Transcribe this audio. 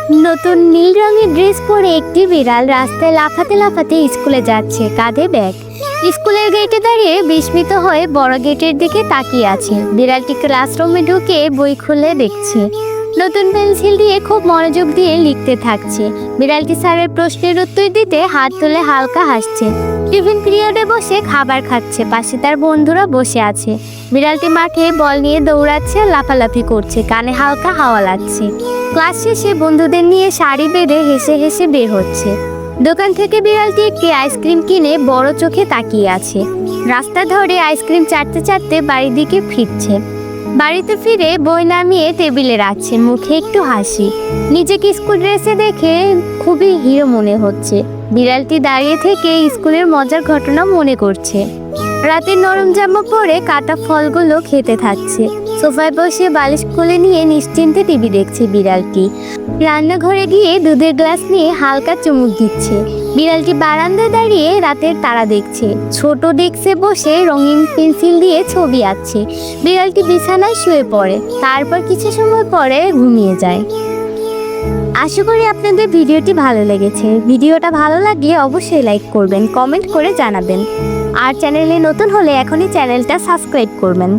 নতুন নীল রঙের ড্রেস পরে একটি বিড়াল রাস্তায় লাফাতে লাফাতে স্কুলে যাচ্ছে, কাঁধে ব্যাগ। স্কুলের গেটে দাঁড়িয়ে বিস্মিত হয়ে বড় গেটের দিকে তাকিয়ে আছে। বিড়ালটি ক্লাসরুমে ঢুকে বই খুলে দেখছে, নতুন পেন্সিল দিয়ে খুব মনোযোগ দিয়ে লিখতে থাকছে। বিড়ালটি স্যারের প্রশ্নের উত্তর দিতে হাত তুলে হালকা হাসছে। টিফিন পিরিয়ডে বসে খাবার খাচ্ছে, পাশে তার বন্ধুরা বসে আছে। বিড়ালটি মাঠে বল নিয়ে দৌড়াচ্ছে, লাফালাফি করছে, কানে হালকা হাওয়া লাগছে। ক্লাস শেষে বন্ধুদের নিয়ে সারি বেঁধে হেসে হেসে বের হচ্ছে। দোকান থেকে বিড়ালটি একটি আইসক্রিম কিনে বড় চোখে তাকিয়ে আছে। রাস্তা ধরে আইসক্রিম চাটতে চাটতে বাড়ির দিকে ফিরছে। বাড়িতে ফিরে বই নামিয়ে টেবিলে রাখছে, মুখে একটু হাসি। নিজেকে স্কুল ড্রেসে দেখে খুবই হিরো মনে হচ্ছে। বিড়ালটি দাঁড়িয়ে থেকে স্কুলের মজার ঘটনা মনে করছে। রাতে নরম জামা পরে কাটা ফলগুলো খেতে থাকছে। সোফায় বসে বালিশ কোলে নিয়ে নিশ্চিন্তে টিভি দেখছে বিড়ালটি। রান্নাঘরে গিয়ে দুধের গ্লাস নিয়ে হালকা চুমুক দিচ্ছে। বিড়ালটি বারান্দায় দাঁড়িয়ে রাতের তারা দেখছে। ছোট ডেস্কে বসে রঙিন পেন্সিল দিয়ে ছবি আঁকছে। বিড়ালটি বিছানায় শুয়ে পড়ে, তারপর কিছু সময় পরে ঘুমিয়ে যায়। আশা করি আপনাদের ভিডিওটি ভালো লেগেছে। ভিডিওটা ভালো লাগলে অবশ্যই লাইক করবেন, কমেন্ট করে জানাবেন। আর চ্যানেলে নতুন হলে এখনই চ্যানেলটা সাবস্ক্রাইব করবেন।